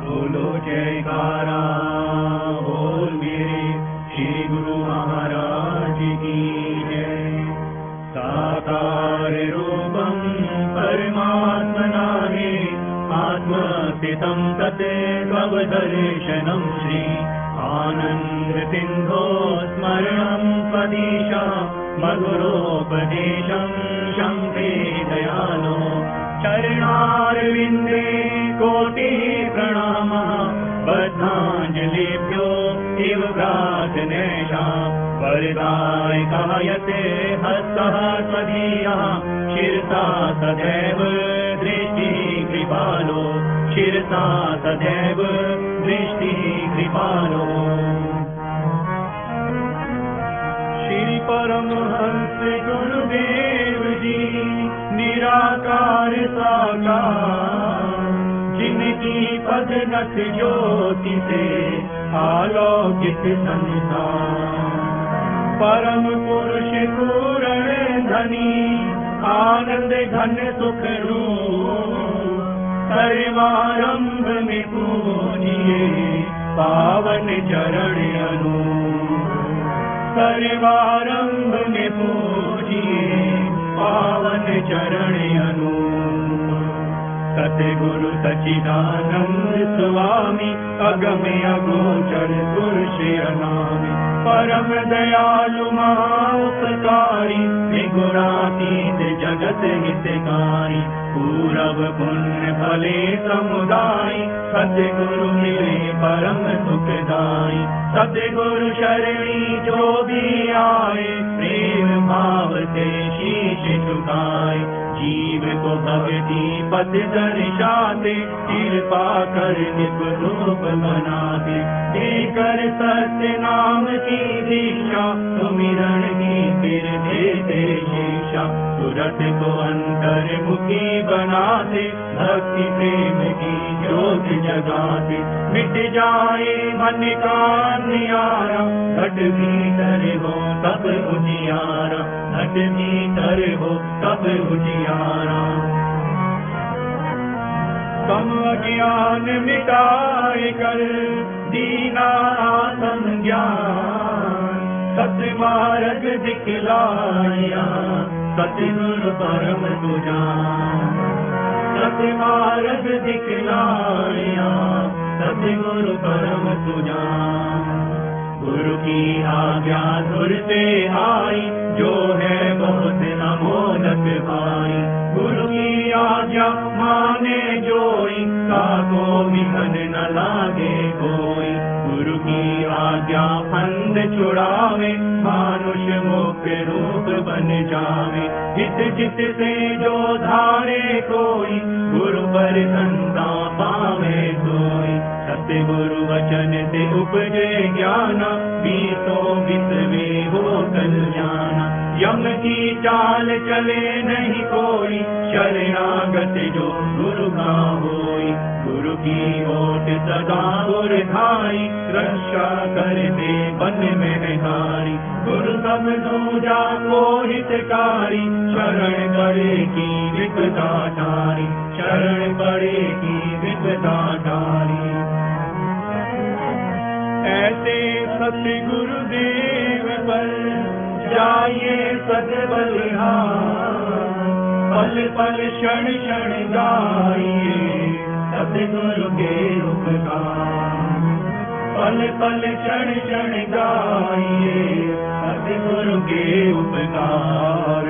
बोलो जयकारा बोल मेरे श्री गुरु महाराज की जय। साकार रूपं परमात्मनामे आत्मस्थितं तत्त्वदर्शनं श्री आनंद सिंधो स्मरणं पदीशा मधुरोपदेशं शंखे दयालो चरणारविंदे कोटि प्रणामः बद्धांजलिभ्यो इव प्रार्थनेशा वरदाय कायते हस्तः त्वदीयः शिरसा सदैव दृष्टि कृपालो शिरसा सदैव दृष्टि कृपालो। श्री परमहंस गुरुदेव जी निराकार साकार जिनकी पद नख ज्योति से आलोकित संसार परम पुरुष पूर्ण धनी आनंद घन सुख रूप सर्वारंभ में पूजिए पावन चरण अनूप सर्वारंभ में पूजिए पावन चरण अनूप। सतगुरु सच्चिदानंद स्वामी अगम अगोचर पुरुष अनामि परम दयालु महाउपकारी त्रिगुणातीत जगत हितकारी पूरब पुण्य फले समुदाय सतगुरु मिले परम सुखदाई। सतगुरु शरणी जो भी आए प्रेम भाव से शीश झुकाए जीव को भक्ति पथ दर्शाते कृपा कर निप रूप बनाते देकर सत्य नाम की दीक्षा सुमिरन की फिर देते शिक्षा सूरत को अंतर्मुखी बनाते भक्ति प्रेम की ज्योत जगाते मिट जाए मन का अंधियारा घट भीतर हो तब उजियारा घट भीतर हो तब उजियारा। कम अज्ञान मिटाए कर दीना संज्ञान सतमार्ग दिखलाया सतगुरु परम तुझान सतमार्ग दिखलाया सतगुरु परम तुझान। गुरु की आज्ञा धुर से आई जो है बहुत अमोलक भाई गुरु की आज्ञा माने जोई काको विघन न लागे कोई गुरु की आज्ञा फंद छुड़ावे मानुष मुख्य रूप बन जावे हित चित से जो धारे कोई गुरु पर संता पावे कोई। सतगुरु वचन से उपजे ज्ञान बीसों बिसवे हो कल्याण यम की चाल चले नहीं कोई शरणागत जो गुरु का होई गुरु की ओट सदा गुर धारी रक्षा कर दे बन में हारी गुरु सब दूजा को हितकारी शरण पड़े की विपदा टारी शरण पड़े की विपदा टारी। ऐसे सतगुरु देव पर जाइए सतबलिहार पल पल क्षण क्षण गाइए सतगुरु के उपकार पल पल क्षण क्षण गाइए सतगुरु के उपकार।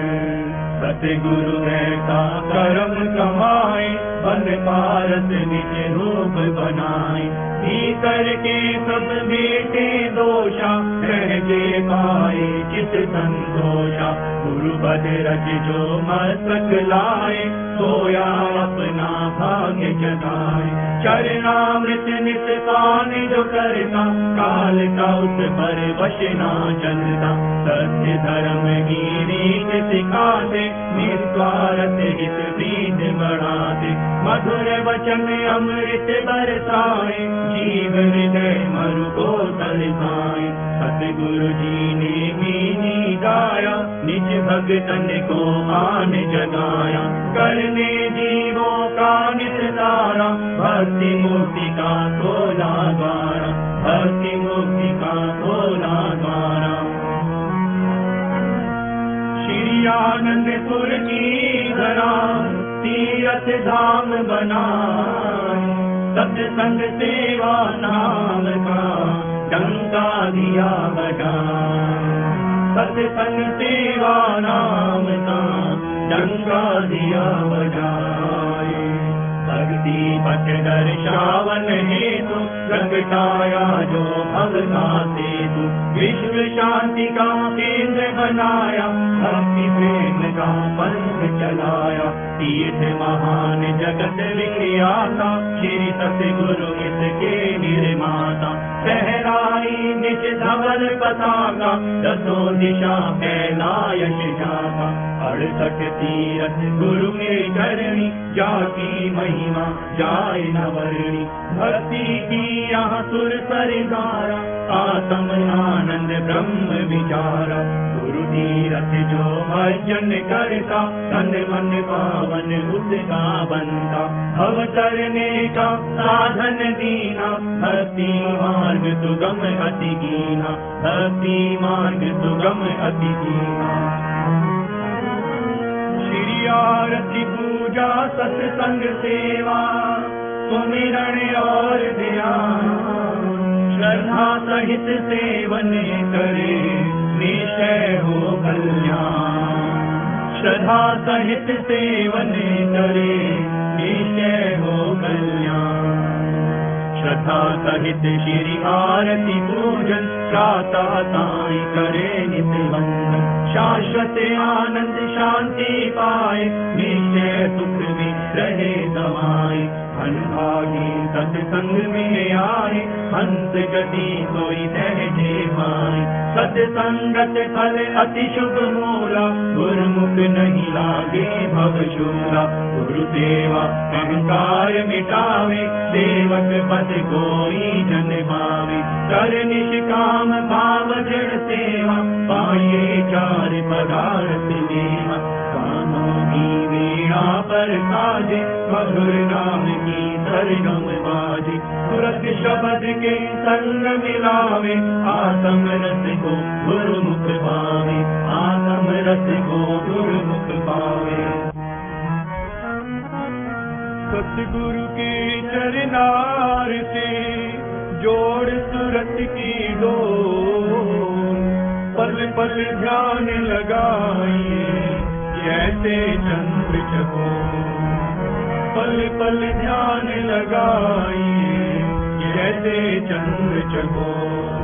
सतगुरु ऐसा कर्म कमाए बन पारस निज रूप बनाए भीतर के सब बेटे दोषा सहजे पाए चित संतोषा गुरु पद रच जो मस्तक लाए सोया अपना भाग्य जगाए चरणामृत नित पान जो करता काल का उस पर वश ना चलता सत्य धर्म की रीत सिखाते निस्वार्थ हित प्रीत बढ़ाते मधुर वचन अमृत बरसाए जीवन हृदय मरु को तरसाए। सतगुरु जी ने मीनी गाया निज भगतन को आन जगाया करने जीवों का निस्तारा भक्त भक्ति मुक्ति का खोला द्वारा, भक्ति मुक्ति का खोला द्वारा। श्री आनंदपुर की धरा तीरथ धाम बनाए, सत्संग सेवा नाम का डंका दिया बजाए, सत्संग सेवा नाम का डंका दिया बजाए। भक्ति पथ दर्शावन हेतु प्रगटाया जो भवता सेतु, विश्व शांति का केंद्र बनाया, भक्ति प्रेम का पंथ चलाया। तीर्थ महान जगत विख्याता, श्री सतगुरु इसके निर्माता। फहराई निज धवल पताका, दसों दिशा फैलायश जाता। 68 तीरथ गुरु में करनी, जाकी महिमा जाय न वर्णी। भक्ति की यहाँ सुर सरदारा, आत्म आनंद ब्रह्म विचारा। गुरु तीरथ जो भजन करता, तन मन पावन उसका बनता। भव तरने का साधन दीना, भक्ति मार्ग सुगम अति कीना, भक्ति मार्ग सुगम अति कीना। श्री आरती पूजा सत्संग सेवा, सुमिरन और ध्यान, श्रद्धा सहित सेवन करे, निश्चय हो कल्याण। श्रद्धा सहित सेवन करे, निश्चय हो कल्याण। श्रद्धा सहित श्री आरती पूजन, प्रातः साई करे नित वंदन। शाश्वत आनंद शांति पाए, निश्चय सुख में रहे समाये। भागी सत्संग में आए, हंस गति सोई सहजे पाए। सत्संगत फल अति शुभ मूला, गुरुमुख नहीं लागे भव शूला। गुरु सेवा अहंकार मिटावे, सेवक पद कोई जन पावे। कर निष्काम भाव दृढ़ सेवा, पाए चार पदार्थ लेवा। कानों की वीणा पर साजे, मधुर नाम की सरगम बाजे। सुरत शब्द के संग मिलावे, आत्म रस को गुरुमुख पावे। आत्म रस को गुरुमुख पावे। सतगुरु के चरनार से जोड़ सुरत की डोर, पल पल ध्यान लगाइए जैसे चंद्र चकोर। पल पल ध्यान लगाइए जैसे चंद्र चकोर।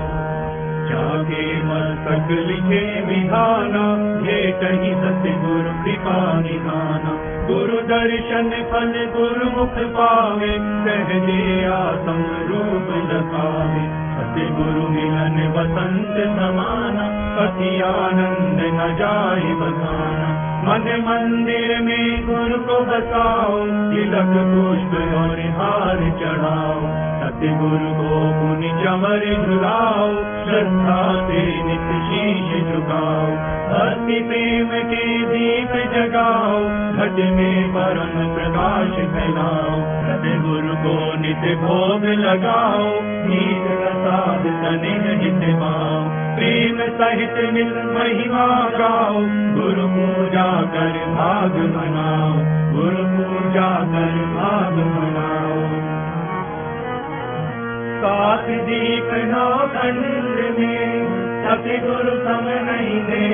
जाके मस्तक लिखे विधाना, भेट ही सतगुरु कृपा निधाना। गुरु दर्शन फल गुरुमुख पावे, सहजे आत्म रूप दखावे। सतगुरु मिलन वसंत समाना, अति आनंद न जाए बखाना। मन मंदिर में गुरु को बसाओ, तिलक पुष्प और हार चढ़ाओ। सतगुरु को पुनि चमर झुलाओ, श्रद्धा से नित शीश झुकाओ। भक्ति प्रेम के दीप जगाओ, घट में परम प्रकाश फैलाओ। सतगुरु को नित भोग लगाओ, नीत प्रसाद स्नेह हित पाओ। प्रेम सहित मिल महिमा गाओ, गुरु पूजा कर भाग मनाओ। गुरु पूजा कर भाग मनाओ। 7 दीप 9 खंड में सतगुरु सम नहीं दे।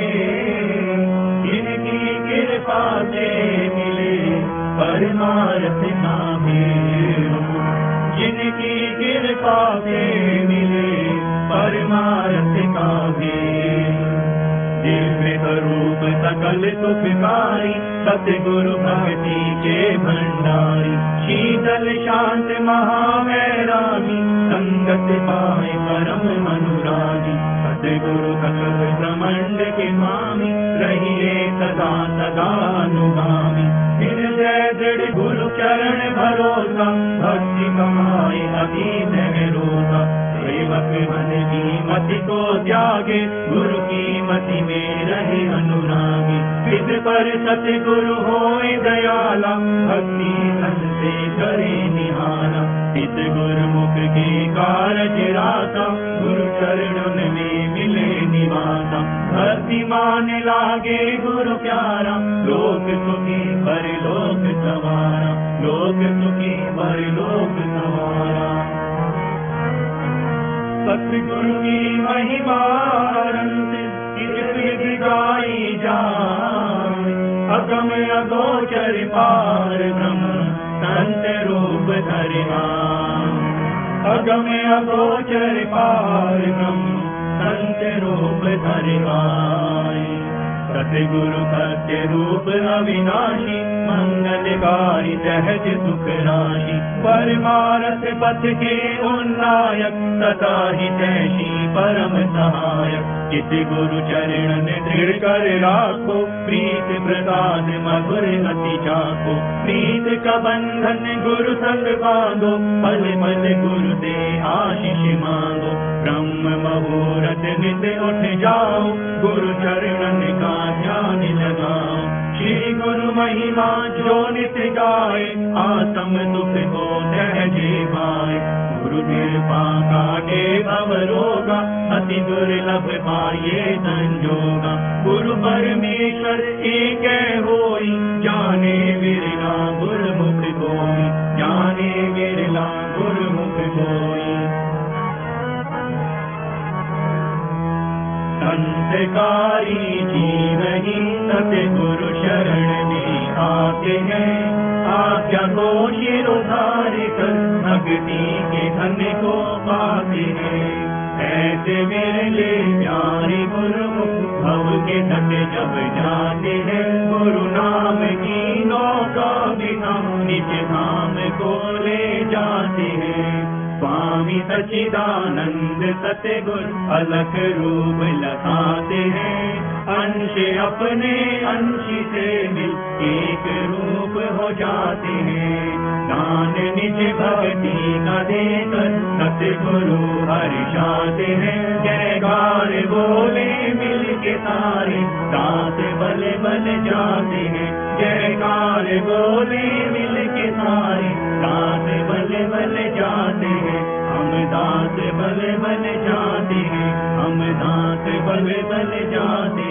इनकी कृपा से मिले परमार्थ का भेद। जिनकी कृपा से मिले परमार्थ का भेद। दिव्य स्वरूप सकल सुखकारी, सतगुरु भक्ति के भंडारी। शीतल शांत महावैरागी, संगत पाए परम अनुरागी। सतगुरु सकल ब्रह्मांड के स्वामी, रहिए सदा सदा अनुगामी। हृदय दृढ़ गुरु चरण भरोसा, भक्ति कमाए अतीत है रोसा। सेवक मन की मति को त्यागे, गुरु की मति में रहे अनुरागी। विद पर सतगुरु होए दयाला, भक्ति धन से करे निहारा। हित गुरुमुख के कारज राता, गुरु चरणन में मिले निवासा। भक्ति मान लागे गुरु प्यारा, लोक सुखी परलोक सवारा, लोक सुखी परलोक सवारा। सतगुरु की महिमा अनंत, इस गाई जाए। अगम अगोचर पार ब्रह्म, संत रूप धरिया। अगम अगोचर पार ब्रह्म, संत रूप धरिवाए। सतगुरु सत्य रूप अविनाशी, मंगलकारी सहज सुख राशि। परमारथ पथ के उन्नायक, सदा हितैषी परम सहायक। चित गुरु चरणन दृढ़ कर राखो, प्रीत प्रसाद मधुर अति चाखो। प्रीत का बंधन गुरु संग बांधो, पल पल गुरु दे आशीष मांगो। ब्रह्म मुहूर्त नित उठ जाओ, गुरु चरणन का ध्यान लगाओ। श्री गुरु महिमा जो नित गाए, आत्म दुख को सहजे पाए। गुरु कृपा काटे भव रोगा, अति दुर्लभ पाए संजोगा। गुरु परमेश्वर एक होई, जाने विरला गुरुमुख कोई। जाने विरला गुरुमुख कोई। संतकारी जीव ही सतगुरु शरण में आते हैं। आज्ञा को शिरोधार कर, भक्ति के धन को पाते हैं। ऐसे विरले प्यारे गुरुमुख, भव के तट जब जाते हैं। गुरु नाम की नौका बिना, निज धाम को ले जाते हैं। स्वामी सच्चिदानंद सतगुरु, अलख रूप लखाते हैं। अंश अपने अंश से मिल, एक रूप हो जाते हैं। दान निज भक्ति का देकर, सतगुरु हर्षाते हैं। जयकार बोले मिल के सारे, दास बल बल जाते हैं। जयकार बोले मिल के सारे, दास बल बल जाते हैं। हम दास बल बल जाते हैं, हम दास बल बल जाते